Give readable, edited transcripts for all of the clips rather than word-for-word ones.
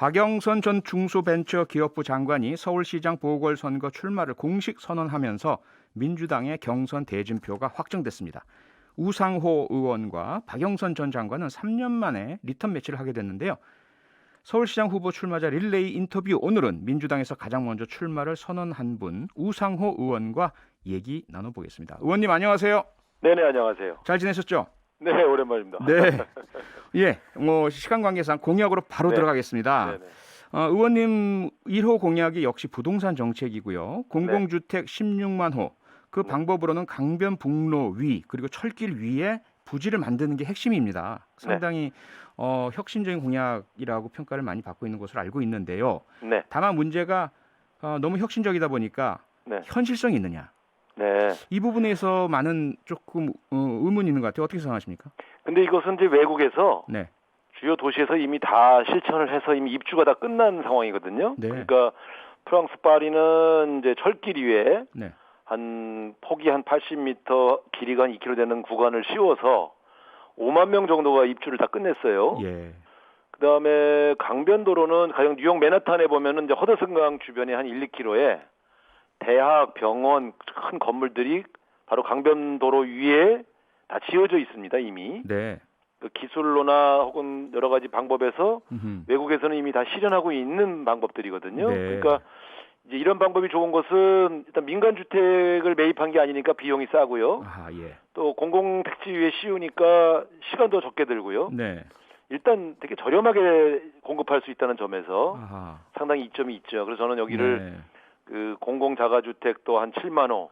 박영선 전 중소벤처기업부 장관이 서울시장 보궐선거 출마를 공식 선언하면서 민주당의 경선 대진표가 확정됐습니다. 우상호 의원과 박영선 전 장관은 3년 만에 리턴 매치를 하게 됐는데요. 서울시장 후보 출마자 릴레이 인터뷰, 오늘은 민주당에서 가장 먼저 출마를 선언한 분 우상호 의원과 얘기 나눠보겠습니다. 의원님 안녕하세요. 네네, 안녕하세요. 잘 지내셨죠? 네, 오랜만입니다. 네. 예, 시간 관계상 공약으로 바로 네. 들어가겠습니다. 네네. 의원님 1호 공약이 역시 부동산 정책이고요. 공공주택 16만 호. 그 방법으로는 강변북로 위 그리고 철길 위에 부지를 만드는 게 핵심입니다. 상당히 혁신적인 공약이라고 평가를 많이 받고 있는 것으로 알고 있는데요. 네. 다만 문제가 너무 혁신적이다 보니까 네. 현실성이 있느냐. 네. 이 부분에서 많은 조금 의문이 있는 것 같아요. 어떻게 생각하십니까? 근데 이것은 이제 외국에서 네. 주요 도시에서 이미 다 실천을 해서 이미 입주가 다 끝난 상황이거든요. 네. 그러니까 프랑스 파리는 이제 철길 위에 네. 한 폭이 한 80m, 길이가 한 2km 되는 구간을 씌워서 5만 명 정도가 입주를 다 끝냈어요. 예. 그다음에 강변도로는 가령 뉴욕 맨하탄에 보면은 이제 허드슨강 주변에 한 1, 2km에 대학, 병원, 큰 건물들이 바로 강변도로 위에 다 지어져 있습니다, 이미. 네. 그 기술로나 혹은 여러 가지 방법에서 외국에서는 이미 다 실현하고 있는 방법들이거든요. 네. 그러니까 이제 이런 방법이 좋은 것은 일단 민간 주택을 매입한 게 아니니까 비용이 싸고요. 아, 예. 또 공공 택지 위에 씌우니까 시간도 적게 들고요. 네. 일단 되게 저렴하게 공급할 수 있다는 점에서 아하. 상당히 이점이 있죠. 그래서 저는 여기를 네. 그 공공 자가주택도 한 7만 호,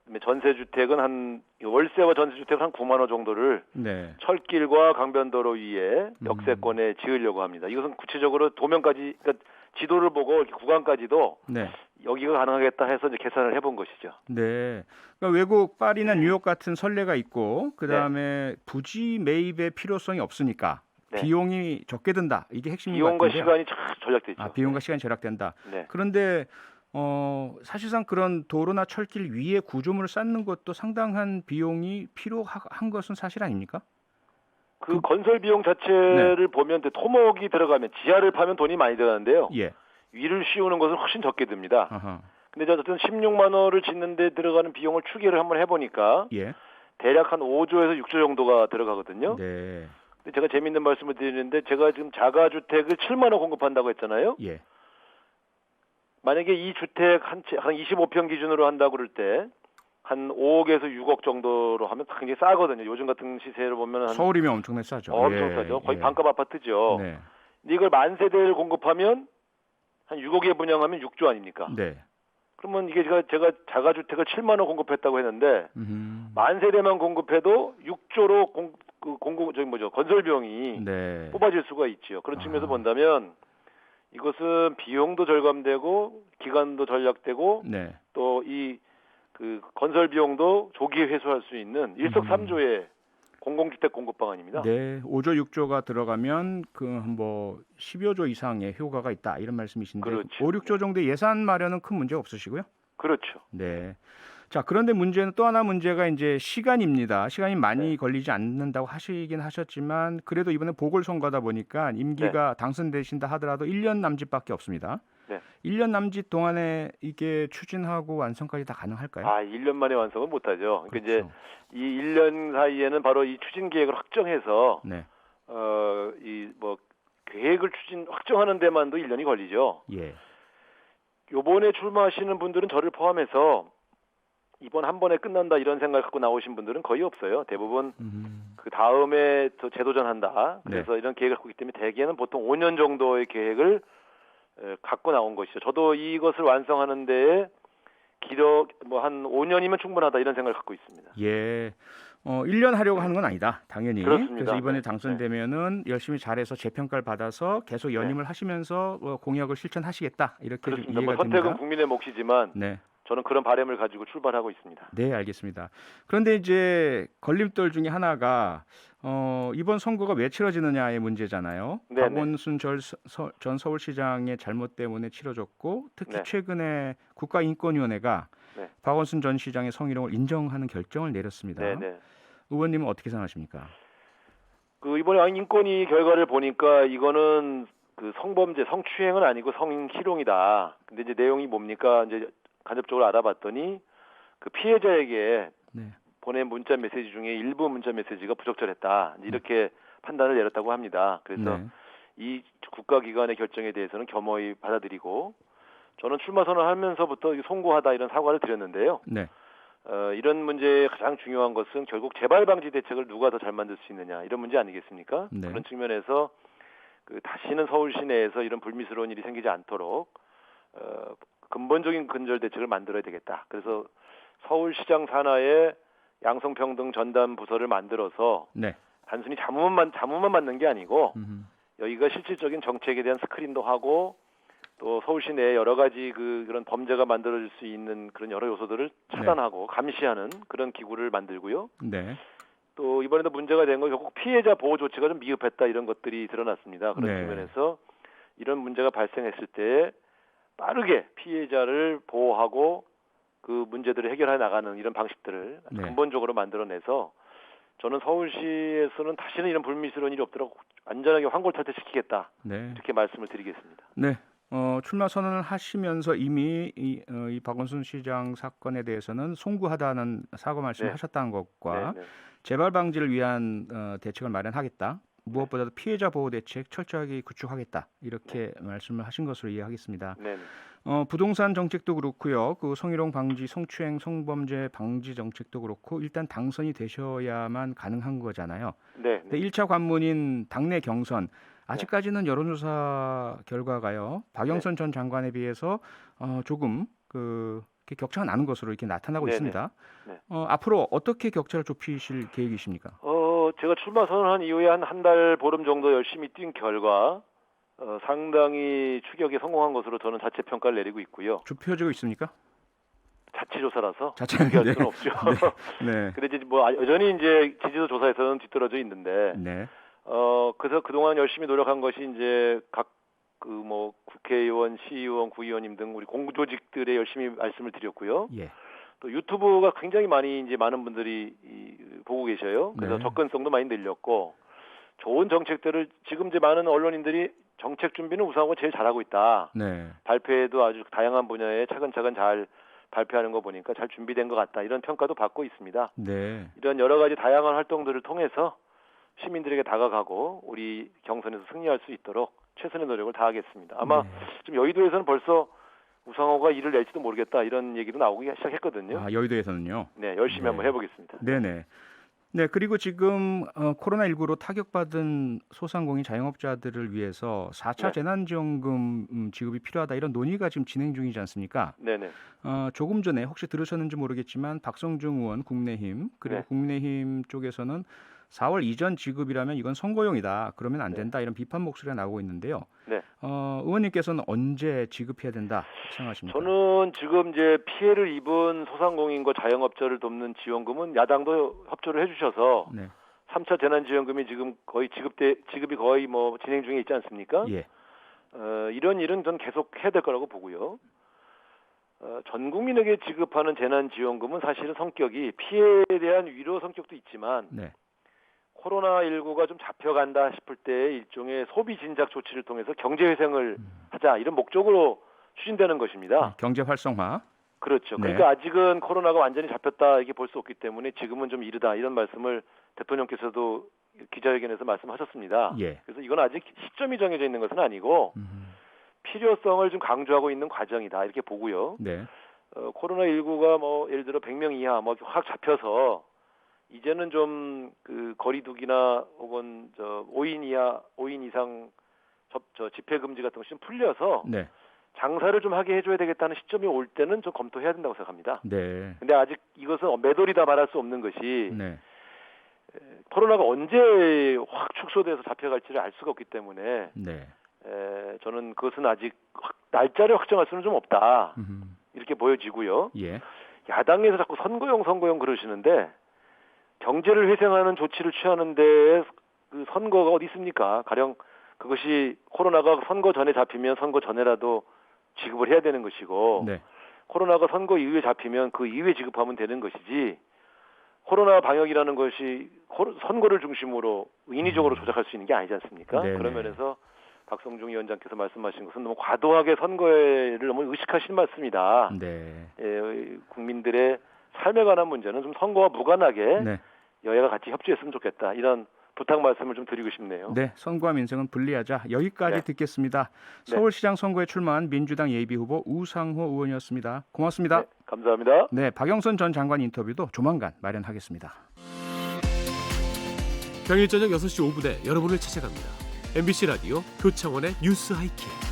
그다음에 전세주택은 한 월세와 전세주택은 한 9만 호 정도를 네. 철길과 강변도로 위에 역세권에 지으려고 합니다. 이것은 구체적으로 도면까지, 그러니까 지도를 보고 이렇게 구간까지도 네. 여기가 가능하겠다 해서 이제 계산을 해본 것이죠. 네. 그러니까 외국 파리나 뉴욕 같은 선례가 있고 그다음에 부지 매입의 필요성이 없으니까 네. 비용이 적게 든다. 이게 핵심인 것 비용과 같은데요. 시간이 참 절약되죠. 아, 비용과 시간이 절약된다. 네. 그런데 사실상 그런 도로나 철길 위에 구조물을 쌓는 것도 상당한 비용이 필요한 것은 사실 아닙니까? 그 건설 비용 자체를 보면 토목이 들어가면 지하를 파면 돈이 많이 들어가는데요. 예. 위를 씌우는 것은 훨씬 적게 듭니다. 아하. 근데 어쨌든 16만 원을 짓는 데 들어가는 비용을 추계를 한번 해보니까 예. 대략 한 5조에서 6조 정도가 들어가거든요. 네. 근데 제가 재밌는 말씀을 드리는데 제가 지금 자가주택을 7만 원 공급한다고 했잖아요. 예. 만약에 이 주택 한 25평 기준으로 한다고 그럴 때 한 5억에서 6억 정도로 하면 굉장히 싸거든요. 요즘 같은 시세를 보면 서울이면 엄청나게 싸죠. 엄청 예, 싸죠. 거의 예. 반값 아파트죠. 네. 근데 이걸 만 세대를 공급하면 한 6억에 분양하면 6조 아닙니까? 네. 그러면 이게 제가 자가주택을 7만 원 공급했다고 했는데 만 세대만 공급해도 6조로 건설 비용이 네. 뽑아질 수가 있지요. 그런 측면에서 본다면 이것은 비용도 절감되고 기간도 절약되고 네. 또 이 그 건설 비용도 조기에 회수할 수 있는 일석삼조의 공공주택 공급 방안입니다. 네, 5조 6조가 들어가면 뭐 10여 조 이상의 효과가 있다 이런 말씀이신데 그렇죠. 5, 6조 정도의 예산 마련은 큰 문제 없으시고요. 그렇죠. 네. 자, 그런데 문제는 또 하나 문제가 이제 시간입니다. 시간이 많이 네. 걸리지 않는다고 하시긴 하셨지만 그래도 이번에 보궐선거다 보니까 임기가 당선되신다 하더라도 1년 남짓밖에 없습니다. 네. 1년 남짓 동안에 이게 추진하고 완성까지 다 가능할까요? 1년 만에 완성은 못하죠. 그러니까 이제 그렇죠. 이 1년 사이에는 바로 이 추진 계획을 확정해서 네. 이 뭐 계획을 확정하는 데만도 1년이 걸리죠. 예. 요번에 출마하시는 분들은 저를 포함해서 이번 한 번에 끝난다 이런 생각 갖고 나오신 분들은 거의 없어요. 대부분 그 다음에 더 재도전한다. 그래서 이런 계획을 갖고 있기 때문에 대개는 보통 5년 정도의 계획을 갖고 나온 것이죠. 저도 이것을 완성하는 데에 한 5년이면 충분하다 이런 생각을 갖고 있습니다. 예. 1년 하려고 하는 건 아니다. 당연히. 그렇습니다. 그래서 이번에 네. 당선되면은 열심히 잘해서 재평가를 받아서 계속 연임을 하시면서 공약을 실천하시겠다. 이렇게 좀 그렇습니다. 이해가 선택은 됩니다. 국민의 몫이지만 네. 저는 그런 바람을 가지고 출발하고 있습니다. 네, 알겠습니다. 그런데 이제 걸림돌 중에 하나가 이번 선거가 왜 치러지느냐의 문제잖아요. 네네. 박원순 전 서울시장의 잘못 때문에 치러졌고 특히 네. 최근에 국가인권위원회가 네. 박원순 전 시장의 성희롱을 인정하는 결정을 내렸습니다. 네네. 의원님은 어떻게 생각하십니까? 이번에 인권위 결과를 보니까 이거는 그 성범죄, 성추행은 아니고 성희롱이다. 근데 이제 내용이 뭡니까? 이제 간접적으로 알아봤더니 그 피해자에게 네. 보낸 문자 메시지 중에 일부 문자 메시지가 부적절했다. 이렇게 판단을 내렸다고 합니다. 그래서 네. 이 국가기관의 결정에 대해서는 겸허히 받아들이고 저는 출마 선언하면서부터 송구하다 이런 사과를 드렸는데요. 네. 이런 문제의 가장 중요한 것은 결국 재발 방지 대책을 누가 더 잘 만들 수 있느냐 이런 문제 아니겠습니까? 네. 그런 측면에서 그 다시는 서울 시내에서 이런 불미스러운 일이 생기지 않도록 근본적인 근절 대책을 만들어야 되겠다. 그래서 서울시장 산하에 양성평등 전담 부서를 만들어서 네. 단순히 자문만 맡는 게 아니고 음흠. 여기가 실질적인 정책에 대한 스크린도 하고 또 서울시 내에 여러 가지 그런 범죄가 만들어질 수 있는 그런 여러 요소들을 차단하고 감시하는 그런 기구를 만들고요. 네. 또 이번에도 문제가 된 건 결국 피해자 보호 조치가 좀 미흡했다 이런 것들이 드러났습니다. 그런 네. 측면에서 이런 문제가 발생했을 때 빠르게 피해자를 보호하고 그 문제들을 해결해 나가는 이런 방식들을 네. 근본적으로 만들어내서 저는 서울시에서는 다시는 이런 불미스러운 일이 없도록 안전하게 환골탈퇴시키겠다. 네. 이렇게 말씀을 드리겠습니다. 네. 출마 선언을 하시면서 이미 이 박원순 시장 사건에 대해서는 송구하다는 사과 말씀을 네. 하셨다는 것과 네, 네. 재발 방지를 위한 대책을 마련하겠다. 무엇보다도 피해자 보호 대책 철저하게 구축하겠다. 이렇게 말씀을 하신 것으로 이해하겠습니다. 네. 부동산 정책도 그렇고요. 그 성희롱 방지, 성추행, 성범죄 방지 정책도 그렇고 일단 당선이 되셔야만 가능한 거잖아요. 네. 근데 1차 관문인 당내 경선 아직까지는 여론조사 결과가요. 박영선 전 장관에 비해서 조금 이렇게 격차가 나는 것으로 이렇게 나타나고 네네. 있습니다. 네. 앞으로 어떻게 격차를 좁히실 계획이십니까? 제가 출마 선언한 이후에 한 달 보름 정도 열심히 뛴 결과 상당히 추격에 성공한 것으로 저는 자체 평가를 내리고 있고요. 좁혀지고 있습니까? 자체 조사라서 자체 공개할 네. 수는 없죠. 네. 근데 이제 뭐 여전히 이제 지지도 조사에서는 뒤떨어져 있는데 네. 그래서 그동안 열심히 노력한 것이 이제 각 국회의원, 시의원, 구의원님 등 우리 공조직들에 열심히 말씀을 드렸고요. 예. 또 유튜브가 굉장히 많이 이제 많은 분들이 보고 계셔요. 그래서 네. 접근성도 많이 늘렸고 좋은 정책들을 지금 이제 많은 언론인들이 정책 준비는 우선하고 제일 잘하고 있다. 네. 발표에도 아주 다양한 분야에 차근차근 잘 발표하는 거 보니까 잘 준비된 것 같다. 이런 평가도 받고 있습니다. 네. 이런 여러 가지 다양한 활동들을 통해서 시민들에게 다가가고 우리 경선에서 승리할 수 있도록 최선의 노력을 다하겠습니다. 아마 네. 지금 여의도에서는 벌써 우상호가 일을 낼지도 모르겠다 이런 얘기도 나오기 시작했거든요. 여의도에서는요. 네, 열심히 네. 한번 해보겠습니다. 네네. 네, 그리고 지금 코로나19로 타격받은 소상공인 자영업자들을 위해서 4차 네. 재난지원금 지급이 필요하다 이런 논의가 지금 진행 중이지 않습니까? 네네. 조금 전에 혹시 들으셨는지 모르겠지만 박성중 의원 국민의힘 그리고 네. 국민의힘 쪽에서는 4월 이전 지급이라면 이건 선거용이다. 그러면 안 네. 된다. 이런 비판 목소리가 나오고 있는데요. 네. 의원님께서는 언제 지급해야 된다 생각하십니까? 저는 지금 이제 피해를 입은 소상공인과 자영업자를 돕는 지원금은 야당도 협조를 해주셔서 네. 3차 재난지원금이 지금 거의 지급이 거의 진행 중에 있지 않습니까? 예. 이런 일은 전 계속 해야 될 거라고 보고요. 전 국민에게 지급하는 재난지원금은 사실은 성격이 피해에 대한 위로 성격도 있지만 네. 코로나19가 좀 잡혀간다 싶을 때 일종의 소비 진작 조치를 통해서 경제 회생을 하자 이런 목적으로 추진되는 것입니다. 경제 활성화. 그렇죠. 네. 그러니까 아직은 코로나가 완전히 잡혔다 이렇게 볼 수 없기 때문에 지금은 좀 이르다 이런 말씀을 대통령께서도 기자회견에서 말씀하셨습니다. 예. 그래서 이건 아직 시점이 정해져 있는 것은 아니고 필요성을 좀 강조하고 있는 과정이다 이렇게 보고요. 네. 코로나19가 예를 들어 100명 이하 확 잡혀서 이제는 좀 그 거리두기나 혹은 5인 이상 집회 금지 같은 것이 좀 풀려서 네. 장사를 좀 하게 해줘야 되겠다는 시점이 올 때는 좀 검토해야 된다고 생각합니다. 네. 근데 아직 이것은 매돌이다 말할 수 없는 것이 네. 코로나가 언제 확 축소돼서 잡혀갈지를 알 수가 없기 때문에 네. 저는 그것은 아직 날짜를 확정할 수는 좀 없다 이렇게 보여지고요. 예. 야당에서 자꾸 선거용 그러시는데 경제를 회생하는 조치를 취하는데 그 선거가 어디 있습니까? 가령 그것이 코로나가 선거 전에 잡히면 선거 전에라도 지급을 해야 되는 것이고 네. 코로나가 선거 이후에 잡히면 그 이후에 지급하면 되는 것이지 코로나 방역이라는 것이 선거를 중심으로 인위적으로 조작할 수 있는 게 아니지 않습니까? 네네. 그런 면에서 박성중 위원장께서 말씀하신 것은 너무 과도하게 선거를 너무 의식하신 말씀이다. 네. 국민들의 삶에 관한 문제는 좀 선거와 무관하게 네. 여야가 같이 협조했으면 좋겠다. 이런 부탁 말씀을 좀 드리고 싶네요. 네, 선거와 민생은 분리하자. 여기까지 네. 듣겠습니다. 네. 서울시장 선거에 출마한 민주당 예비후보 우상호 의원이었습니다. 고맙습니다. 네, 감사합니다. 네, 박영선 전 장관 인터뷰도 조만간 마련하겠습니다. 평일 저녁 6시 5분에 여러분을 찾아갑니다. MBC 라디오 표창원의 뉴스 하이킥.